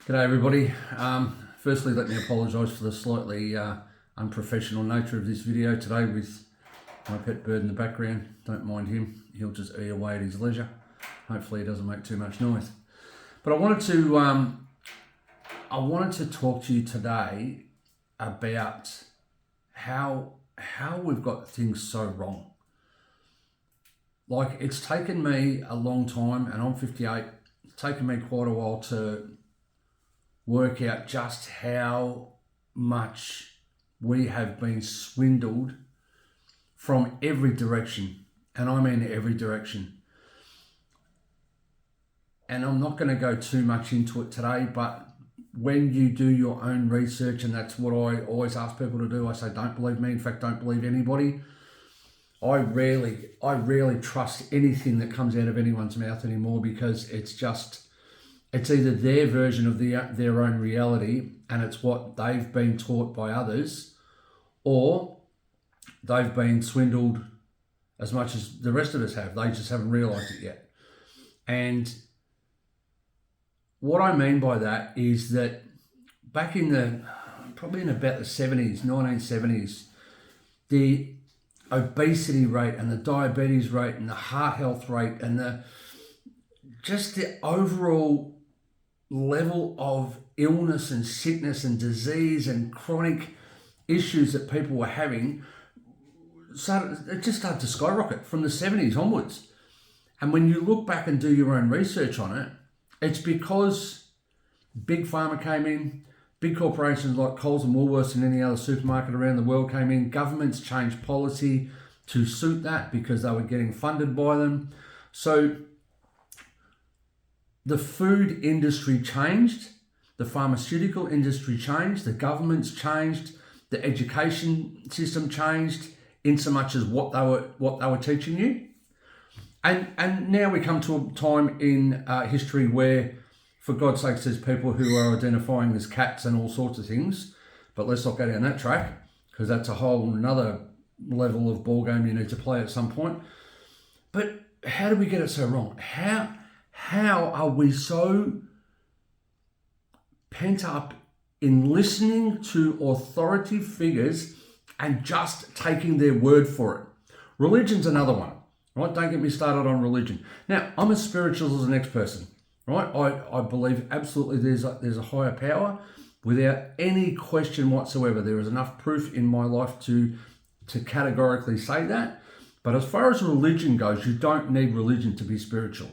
G'day everybody. Firstly, let me apologise for the slightly unprofessional nature of this video today with my pet bird in the background. Don't mind him, he'll just eat away at his leisure. Hopefully he doesn't make too much noise. But I wanted to talk to you today about how we've got things so wrong. Like, it's taken me a long time, and I'm 58, it's taken me quite a while to work out just how much we have been swindled from every direction, and I mean every direction. And I'm not going to go too much into it today, but when you do your own research, and that's what I always ask people to do, I say don't believe me, in fact don't believe anybody. I rarely trust anything that comes out of anyone's mouth anymore, because it's either their version of their own reality, and it's what they've been taught by others, or they've been swindled as much as the rest of us have. They just haven't realised it yet. And what I mean by that is that back in probably in about the 70s, 1970s, the obesity rate and the diabetes rate and the heart health rate and the overall level of illness and sickness and disease and chronic issues that people were having, it just started to skyrocket from the 70s onwards. And when you look back and do your own research on it, it's because big pharma came in, big corporations like Coles and Woolworths and any other supermarket around the world came in, governments changed policy to suit that because they were getting funded by them. So the food industry changed, the pharmaceutical industry changed, the governments changed, the education system changed, in so much as what they were teaching you. And now we come to a time in history where, for God's sakes, there's people who are identifying as cats and all sorts of things. But let's not go down that track, because that's a whole another level of ball game you need to play at some point. But how did we get it so wrong? How are we so pent up in listening to authority figures and just taking their word for it? Religion's another one, right? Don't get me started on religion. Now, I'm as spiritual as the next person, right? I believe absolutely there's a higher power without any question whatsoever. There is enough proof in my life to categorically say that. But as far as religion goes, you don't need religion to be spiritual.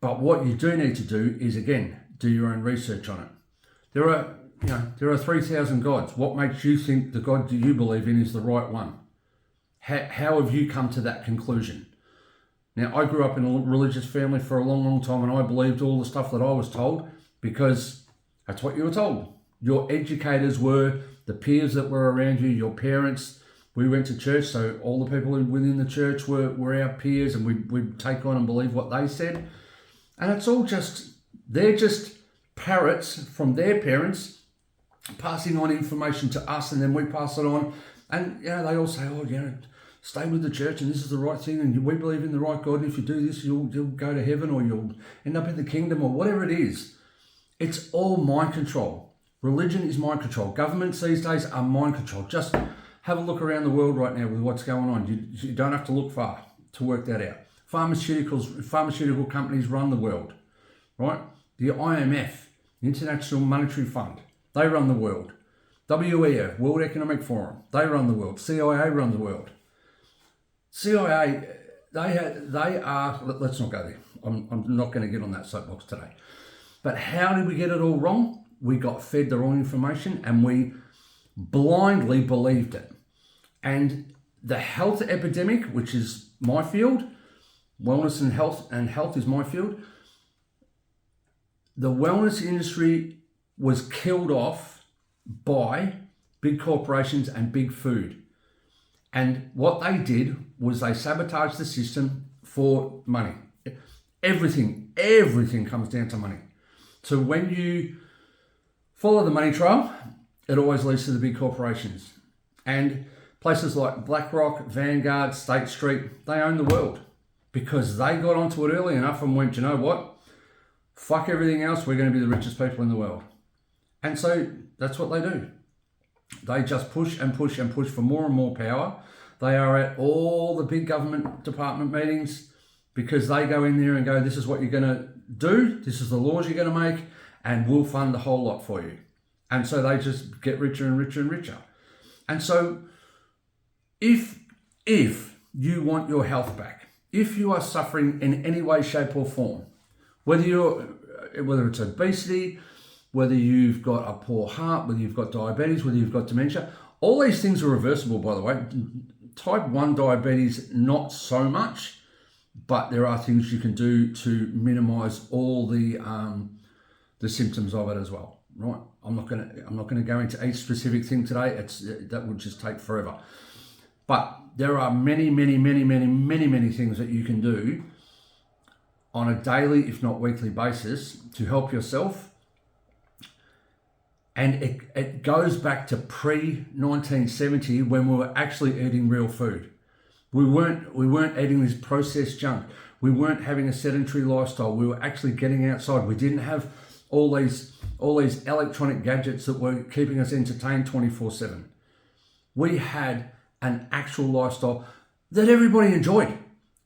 But what you do need to do is, again, do your own research on it. There are 3,000 gods. What makes you think the God that you believe in is the right one? How have you come to that conclusion? Now, I grew up in a religious family for a long, long time, and I believed all the stuff that I was told because that's what you were told. Your educators were the peers that were around you, your parents. We went to church, so all the people within the church were our peers, and we'd take on and believe what they said. And it's all they're just parrots from their parents passing on information to us, and then we pass it on. And, they all say, stay with the church and this is the right thing, and we believe in the right God, and if you do this, you'll go to heaven, or you'll end up in the kingdom, or whatever it is. It's all mind control. Religion is mind control. Governments these days are mind control. Just have a look around the world right now with what's going on. You don't have to look far to work that out. Pharmaceutical companies run the world, right? The IMF, the International Monetary Fund, they run the world. WEF, World Economic Forum, they run the world. CIA run the world. CIA, they are, let's not go there. I'm not going to get on that soapbox today. But how did we get it all wrong? We got fed the wrong information and we blindly believed it. And the health epidemic, which is my field, wellness and health is my field. The wellness industry was killed off by big corporations and big food. And what they did was they sabotaged the system for money. Everything comes down to money. So when you follow the money trail, it always leads to the big corporations. And places like BlackRock, Vanguard, State Street, they own the world because they got onto it early enough and went, you know what? fuck everything else, we're going to be the richest people in the world. And so that's what they do. They just push and push and push for more and more power. They are at all the big government department meetings because they go in there and go, this is what you're going to do, this is the laws you're going to make, and we'll fund the whole lot for you. And so they just get richer and richer and richer. And so if you want your health back, if you are suffering in any way, shape or form, whether it's obesity, whether you've got a poor heart, whether you've got diabetes, whether you've got dementia, all these things are reversible, by the way. Type 1 diabetes, not so much, but there are things you can do to minimize all the symptoms of it as well, right? I'm not going to go into each specific thing today. That would just take forever. But there are many things that you can do on a daily, if not weekly basis to help yourself. And it goes back to pre-1970 when we were actually eating real food. We weren't eating this processed junk. We weren't having a sedentary lifestyle. We were actually getting outside. We didn't have all these electronic gadgets that were keeping us entertained 24/7. We had an actual lifestyle that everybody enjoyed.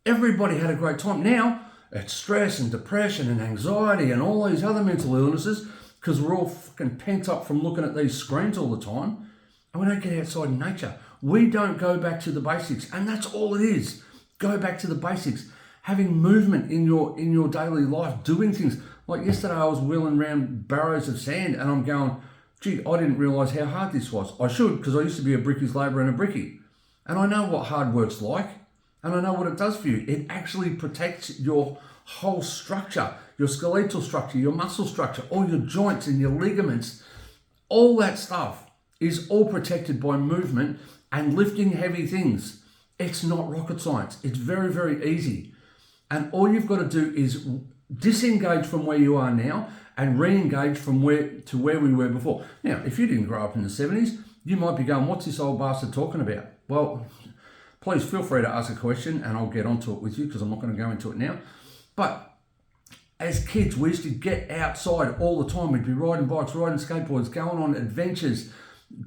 Everybody had a great time. Now it's stress and depression and anxiety and all these other mental illnesses because we're all fucking pent up from looking at these screens all the time, and we don't get outside in nature. We don't go back to the basics, and that's all it is. Go back to the basics. Having movement in your daily life, doing things. Like yesterday I was wheeling around barrows of sand and I'm going, gee, I didn't realise how hard this was. I should, because I used to be a brickie's labourer and a brickie. And I know what hard work's like, and I know what it does for you. It actually protects your whole structure, your skeletal structure, your muscle structure, all your joints and your ligaments. All that stuff is all protected by movement and lifting heavy things. It's not rocket science. It's very, very easy. And all you've got to do is disengage from where you are now and re-engage from where we were before. Now, if you didn't grow up in the 70s, you might be going, what's this old bastard talking about? Well, please feel free to ask a question and I'll get onto it with you because I'm not going to go into it now. But as kids, we used to get outside all the time. We'd be riding bikes, riding skateboards, going on adventures,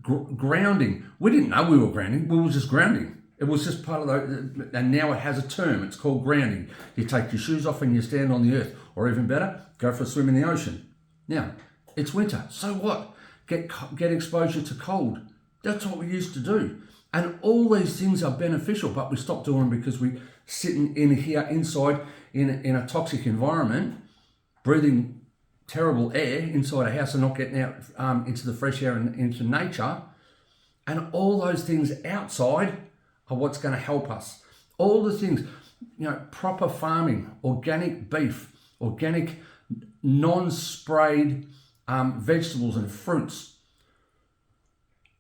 grounding. We didn't know we were grounding. We were just grounding. It was just part of and now it has a term. It's called grounding. You take your shoes off and you stand on the earth. Or even better, go for a swim in the ocean. Now, it's winter. So what? Get exposure to cold. That's what we used to do. And all these things are beneficial, but we stopped doing them because we're sitting in here inside in a toxic environment, breathing terrible air inside a house and not getting out into the fresh air and into nature. And all those things outside are what's going to help us. All the things, proper farming, organic beef, organic non-sprayed vegetables and fruits.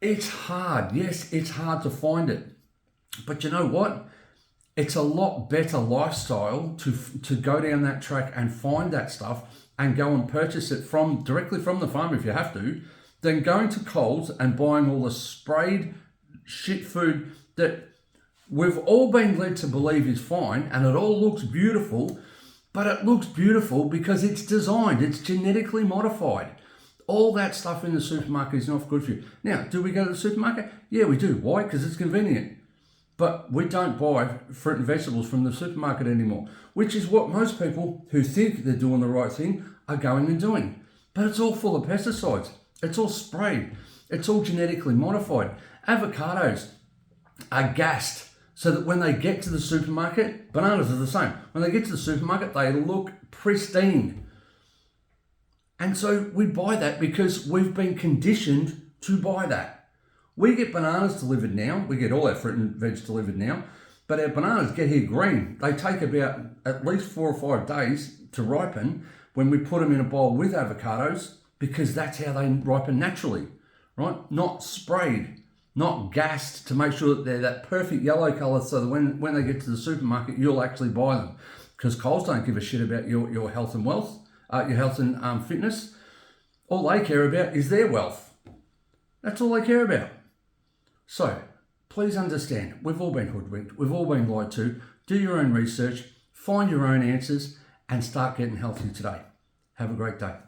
It's hard. Yes, it's hard to find it. But you know what? It's a lot better lifestyle to go down that track and find that stuff and go and purchase it directly from the farm if you have to, than going to Coles and buying all the sprayed shit food that we've all been led to believe is fine, and it all looks beautiful, but it looks beautiful because it's designed, it's genetically modified. All that stuff in the supermarket is not good for you. Now, do we go to the supermarket? Yeah, we do. Why? Because it's convenient. But we don't buy fruit and vegetables from the supermarket anymore, which is what most people who think they're doing the right thing are going and doing. But it's all full of pesticides. It's all sprayed. It's all genetically modified. Avocados are gassed so that when they get to the supermarket, bananas are the same. When they get to the supermarket, they look pristine. And so we buy that because we've been conditioned to buy that. We get bananas delivered now. We get all our fruit and veg delivered now. But our bananas get here green. They take about at least 4 or 5 days to ripen when we put them in a bowl with avocados, because that's how they ripen naturally, right? Not sprayed, not gassed to make sure that they're that perfect yellow colour so that when they get to the supermarket, you'll actually buy them. Because Coles don't give a shit about your health and wealth, your health and fitness. All they care about is their wealth. That's all they care about. So, please understand, we've all been hoodwinked, we've all been lied to. Do your own research, find your own answers, and start getting healthy today. Have a great day.